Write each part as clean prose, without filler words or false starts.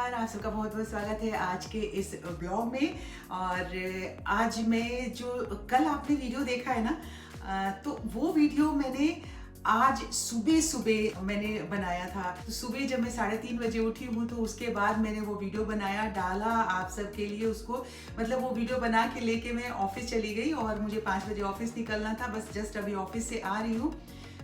नमस्कार, आप सबका बहुत बहुत स्वागत है आज के इस ब्लॉग में। और आज मैं जो कल आपने वीडियो देखा है ना, तो वो वीडियो मैंने आज सुबह सुबह मैंने बनाया था। तो सुबह जब मैं 3:30 बजे उठी हूँ तो उसके बाद मैंने वो वीडियो बनाया, डाला आप सबके लिए उसको। मतलब वो वीडियो बना के लेके मैं ऑफिस चली गई और मुझे 5 बजे ऑफिस निकलना था। बस जस्ट अभी ऑफिस से आ रही हूँ,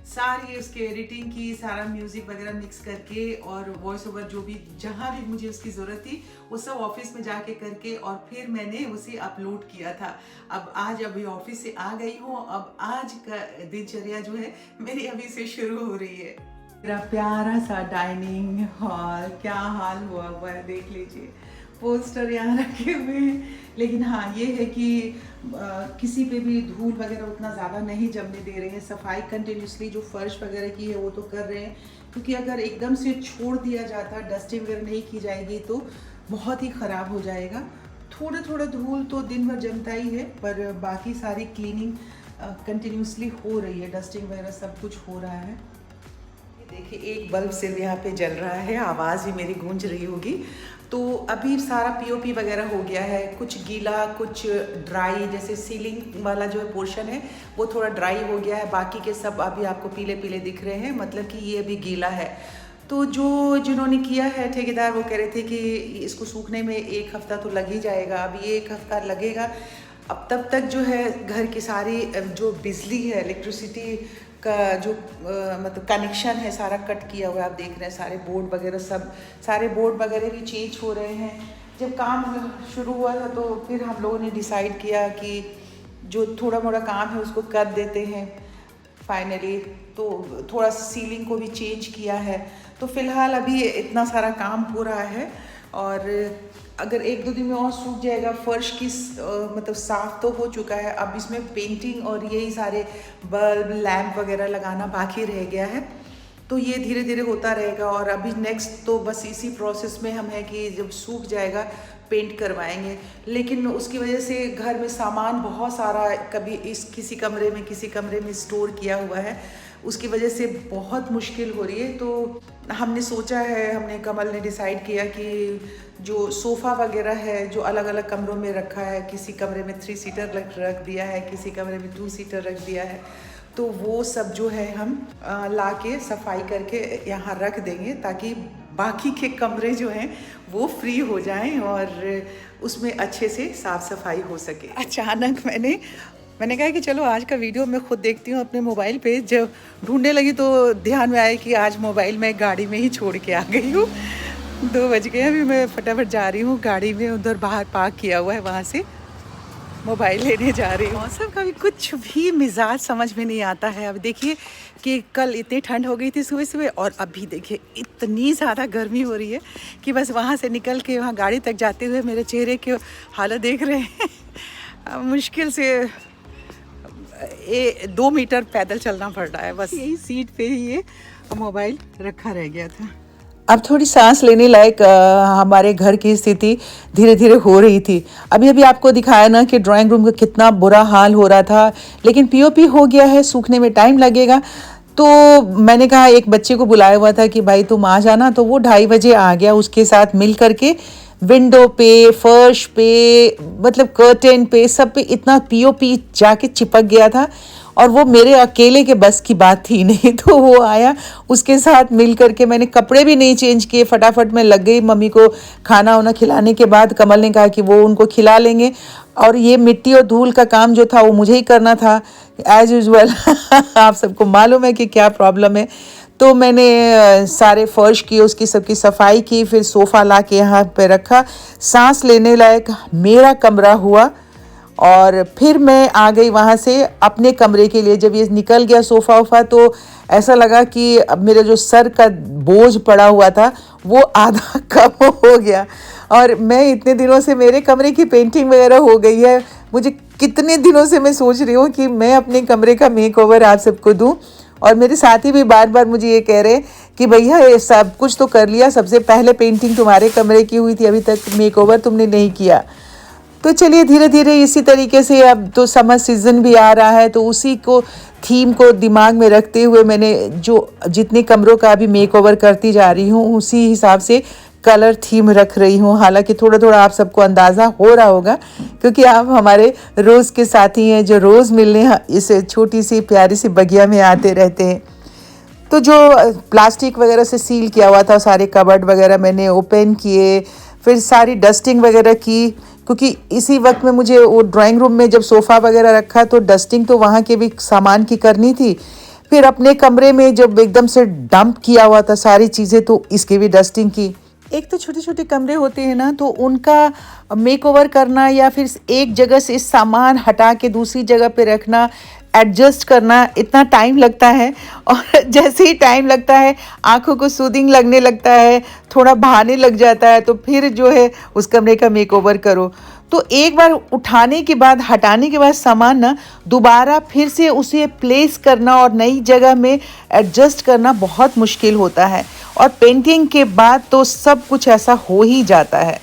सारी उसके एडिटिंग की, सारा म्यूजिक वगैरह मिक्स करके और वॉइस ओवर जो भी जहाँ भी मुझे उसकी ज़रूरत थी वो सब ऑफिस में जाके करके और फिर मैंने उसे अपलोड किया था। अब आज अभी ऑफिस से आ गई हूँ। अब आज का दिनचर्या जो है मेरी अभी से शुरू हो रही है। मेरा प्यारा सा डाइनिंग हॉल, क्या हाल हुआ हुआ है देख लीजिए। पोस्टर यहाँ रखे हुए हैं, लेकिन हाँ ये है कि किसी पे भी धूल वगैरह उतना ज़्यादा नहीं जमने दे रहे हैं। सफाई कंटिन्यूसली जो फर्श वगैरह की है वो तो कर रहे हैं, क्योंकि अगर एकदम से छोड़ दिया जाता, डस्टिंग वगैरह नहीं की जाएगी तो बहुत ही ख़राब हो जाएगा। थोड़ा थोड़ा धूल तो दिन भर जमता ही है, पर बाकी सारी क्लीनिंग कंटिन्यूसली हो रही है, डस्टिंग वगैरह सब कुछ हो रहा है। देखिए एक बल्ब सिर्फ यहाँ पे जल रहा है, आवाज़ भी मेरी गूंज रही होगी। तो अभी सारा पीओपी वगैरह हो गया है, कुछ गीला कुछ ड्राई। जैसे सीलिंग वाला जो पोर्शन है वो थोड़ा ड्राई हो गया है, बाकी के सब अभी आपको पीले पीले दिख रहे हैं, मतलब कि ये अभी गीला है। तो जिन्होंने किया है ठेकेदार वो कह रहे थे कि इसको सूखने में 1 हफ्ता तो लग ही जाएगा। अब ये 1 हफ्ता लगेगा। अब तब तक जो है घर की सारी जो बिजली है, इलेक्ट्रिसिटी का जो मतलब कनेक्शन है सारा कट किया हुआ है। आप देख रहे हैं सारे बोर्ड वगैरह सब, सारे बोर्ड वगैरह भी चेंज हो रहे हैं। जब काम शुरू हुआ था तो फिर हम लोगों ने डिसाइड किया कि जो थोड़ा मोड़ा काम है उसको कर देते हैं फाइनली। तो थोड़ा सा सीलिंग को भी चेंज किया है। तो फिलहाल अभी इतना सारा काम हो रहा है और अगर 1-2 दिन में और सूख जाएगा। फर्श की मतलब साफ तो हो चुका है, अब इसमें पेंटिंग और यही सारे बल्ब लैंप वगैरह लगाना बाकी रह गया है। तो ये धीरे धीरे होता रहेगा और अभी नेक्स्ट तो बस इसी प्रोसेस में हम हैं कि जब सूख जाएगा पेंट करवाएंगे। लेकिन उसकी वजह से घर में सामान बहुत सारा कभी किसी कमरे में स्टोर किया हुआ है, उसकी वजह से बहुत मुश्किल हो रही है। तो हमने सोचा है, हमने कमल ने डिसाइड किया कि जो सोफ़ा वगैरह है जो अलग अलग कमरों में रखा है, किसी कमरे में 3 सीटर रख दिया है, किसी कमरे में 2 सीटर रख दिया है, तो वो सब जो है हम ला के सफाई करके यहाँ रख देंगे ताकि बाकी के कमरे जो हैं वो फ्री हो जाएं और उसमें अच्छे से साफ़ सफाई हो सके। अचानक मैंने कहा कि चलो आज का वीडियो मैं खुद देखती हूँ अपने मोबाइल पे। जब ढूंढने लगी तो ध्यान में आया कि आज मोबाइल मैं गाड़ी में ही छोड़ के आ गई हूँ। 2 बज गए, अभी मैं फटाफट जा रही हूँ गाड़ी में, उधर बाहर पार्क किया हुआ है, वहाँ से मोबाइल लेने जा रही हूँ। मौसम का भी कुछ भी मिजाज समझ में नहीं आता है। अब देखिए कि कल इतनी ठंड हो गई थी सुबह सुबह और अभी देखिए इतनी ज़्यादा गर्मी हो रही है कि बस वहाँ से निकल के वहाँ गाड़ी तक जाते हुए मेरे चेहरे की हालत देख रहे हैं। मुश्किल से 2 मीटर पैदल चलना पड़ रहा है। बस यही सीट पे ही ये मोबाइल रखा रह गया था। अब थोड़ी सांस लेने लायक हमारे घर की स्थिति धीरे धीरे हो रही थी। अभी आपको दिखाया ना कि ड्राइंग रूम का कितना बुरा हाल हो रहा था, लेकिन पीओपी हो गया है, सूखने में टाइम लगेगा। तो मैंने कहा, एक बच्चे को बुलाया हुआ था कि भाई तुम आ जाना, तो वो 2:30 बजे आ गया। उसके साथ मिल करके विंडो पे, फर्श पे, मतलब कर्टेन पे, सब पे इतना पीओपी जाके चिपक गया था और वो मेरे अकेले के बस की बात थी नहीं। तो वो आया, उसके साथ मिल करके मैंने कपड़े भी नहीं चेंज किए, फटाफट मैं लग गई। मम्मी को खाना वाना खिलाने के बाद कमल ने कहा कि वो उनको खिला लेंगे और ये मिट्टी और धूल का काम जो था वो मुझे ही करना था एज यूजुअल। आप सबको मालूम है कि क्या प्रॉब्लम है। तो मैंने सारे फर्श की, उसकी सबकी सफाई की, फिर सोफ़ा ला के यहाँ पे रखा। सांस लेने लायक मेरा कमरा हुआ और फिर मैं आ गई वहाँ से अपने कमरे के लिए। जब ये निकल गया सोफ़ा वोफ़ा तो ऐसा लगा कि अब मेरे जो सर का बोझ पड़ा हुआ था वो आधा कम हो गया। और मैं इतने दिनों से, मेरे कमरे की पेंटिंग वगैरह हो गई है, मुझे कितने दिनों से मैं सोच रही हूँ कि मैं अपने कमरे का मेकओवर आप सबको दूँ। और मेरे साथी भी बार बार मुझे ये कह रहे हैं कि भैया ये सब कुछ तो कर लिया, सबसे पहले पेंटिंग तुम्हारे कमरे की हुई थी, अभी तक मेकओवर तुमने नहीं किया। तो चलिए धीरे धीरे इसी तरीके से, अब तो समर सीज़न भी आ रहा है तो उसी को थीम को दिमाग में रखते हुए मैंने जो जितने कमरों का अभी मेकओवर करती जा रही हूँ उसी हिसाब से कलर थीम रख रही हूँ। हालांकि थोड़ा थोड़ा आप सबको अंदाज़ा हो रहा होगा क्योंकि आप हमारे रोज़ के साथी हैं जो रोज़ मिलने इस छोटी सी प्यारी सी बगिया में आते रहते हैं। तो जो प्लास्टिक वगैरह से सील किया हुआ था सारे कबर्ड वगैरह मैंने ओपन किए, फिर सारी डस्टिंग वगैरह की, क्योंकि इसी वक्त में मुझे वो ड्राइंग रूम में जब सोफ़ा वगैरह रखा तो डस्टिंग तो वहाँ के भी सामान की करनी थी। फिर अपने कमरे में जब एकदम से डंप किया हुआ था सारी चीज़ें तो इसकी भी डस्टिंग की। एक तो छोटे छोटे कमरे होते हैं ना, तो उनका मेकओवर करना या फिर एक जगह से सामान हटा के दूसरी जगह पे रखना, एडजस्ट करना, इतना टाइम लगता है। और जैसे ही टाइम लगता है आंखों को सूदिंग लगने लगता है, थोड़ा भाने लग जाता है, तो फिर जो है उस कमरे का मेकओवर करो। तो एक बार उठाने के बाद, हटाने के बाद सामान ना, दोबारा फिर से उसे प्लेस करना और नई जगह में एडजस्ट करना बहुत मुश्किल होता है। और पेंटिंग के बाद तो सब कुछ ऐसा हो ही जाता है।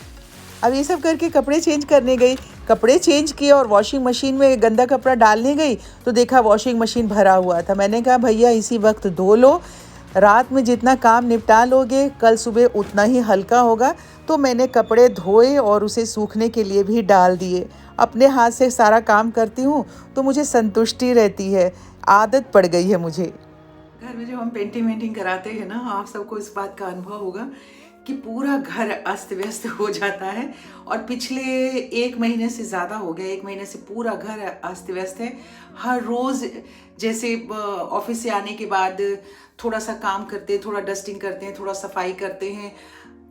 अब ये सब करके कपड़े चेंज करने गई, कपड़े चेंज किए और वॉशिंग मशीन में गंदा कपड़ा डालने गई तो देखा वॉशिंग मशीन भरा हुआ था। मैंने कहा भैया इसी वक्त धो लो, रात में जितना काम निपटा लोगे कल सुबह उतना ही हल्का होगा। तो मैंने कपड़े धोए और उसे सूखने के लिए भी डाल दिए। अपने हाथ से सारा काम करती हूँ तो मुझे संतुष्टि रहती है, आदत पड़ गई है मुझे। घर में जब हम पेंटिंग वेंटिंग कराते हैं ना, आप सबको इस बात का अनुभव होगा कि पूरा घर अस्त व्यस्त हो जाता है। और पिछले 1 महीने से ज़्यादा हो गया, 1 महीने से पूरा घर अस्त व्यस्त है। हर रोज़ जैसे ऑफिस से आने के बाद थोड़ा सा काम करते हैं, थोड़ा डस्टिंग करते हैं, थोड़ा सफाई करते हैं।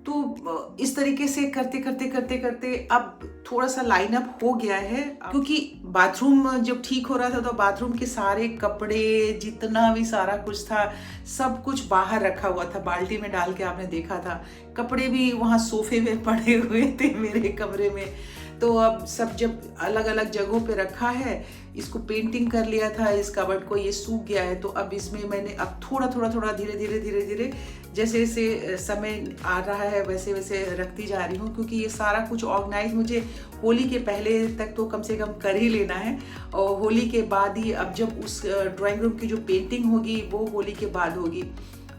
तो इस तरीके से करते करते करते करते अब थोड़ा सा लाइन अप हो गया है, क्योंकि बाथरूम जब ठीक हो रहा था तो बाथरूम के सारे कपड़े, जितना भी सारा कुछ था, सब कुछ बाहर रखा हुआ था, बाल्टी में डाल के आपने देखा था। कपड़े भी वहाँ सोफे में पड़े हुए थे मेरे कमरे में। तो अब सब जब अलग अलग जगहों पे रखा है, इसको पेंटिंग कर लिया था, इस कबर्ड को, ये सूख गया है। तो अब इसमें मैंने अब थोड़ा थोड़ा थोड़ा धीरे धीरे धीरे धीरे जैसे जैसे समय आ रहा है वैसे वैसे रखती जा रही हूँ, क्योंकि ये सारा कुछ ऑर्गेनाइज मुझे होली के पहले तक तो कम से कम कर ही लेना है। और होली के बाद ही, अब जब उस ड्राइंग रूम की जो पेंटिंग होगी वो होली के बाद होगी।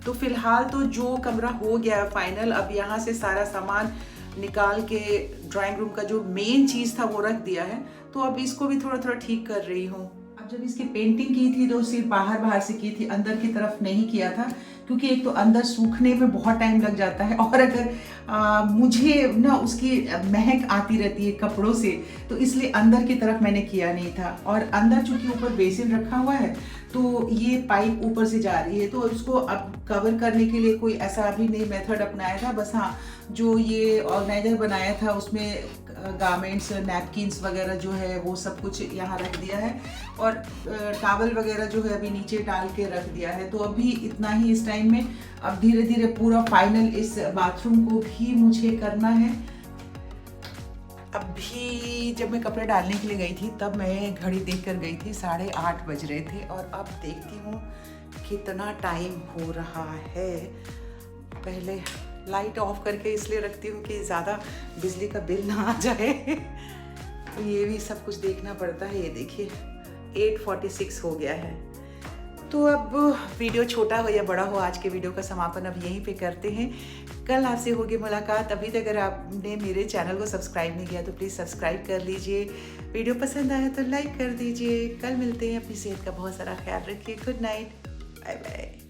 तो फिलहाल तो जो कमरा हो गया फाइनल, अब यहाँ से सारा सामान निकाल के ड्राइंग रूम का जो मेन चीज़ था वो रख दिया है। तो अब इसको भी थोड़ा थोड़ा ठीक कर रही हूँ। अब जब इसकी पेंटिंग की थी तो सिर्फ बाहर बाहर से की थी, अंदर की तरफ नहीं किया था, क्योंकि एक तो अंदर सूखने में बहुत टाइम लग जाता है, और अगर मुझे ना उसकी महक आती रहती है कपड़ों से, तो इसलिए अंदर की तरफ मैंने किया नहीं था। और अंदर चूंकि ऊपर बेसिन रखा हुआ है तो ये पाइप ऊपर से जा रही है, तो उसको अब कवर करने के लिए कोई ऐसा अभी नहीं मेथड अपनाया था। बस हाँ, जो ये ऑर्गेनाइजर बनाया था उसमें गारमेंट्स, नैपकिन्स वगैरह जो है वो सब कुछ यहाँ रख दिया है, और टॉवल वगैरह जो है अभी नीचे डाल के रख दिया है। तो अभी इतना ही इस टाइम में। अब धीरे धीरे पूरा फाइनल इस बाथरूम को भी मुझे करना है। अभी जब मैं कपड़े डालने के लिए गई थी तब मैं घड़ी देख कर गई थी, 8:30 बज रहे थे, और अब देखती हूँ कितना टाइम हो रहा है। पहले लाइट ऑफ करके इसलिए रखती हूँ कि ज़्यादा बिजली का बिल ना आ जाए। तो ये भी सब कुछ देखना पड़ता है। ये देखिए 8:46 हो गया है। तो अब वीडियो छोटा हो या बड़ा हो, आज के वीडियो का समापन अब यहीं पे करते हैं। कल आपसे होगी मुलाकात। अभी तक अगर आपने मेरे चैनल को सब्सक्राइब नहीं किया तो प्लीज़ सब्सक्राइब कर लीजिए। वीडियो पसंद आया तो लाइक कर दीजिए। कल मिलते हैं। अपनी सेहत का बहुत सारा ख्याल रखिए। Good night, bye bye.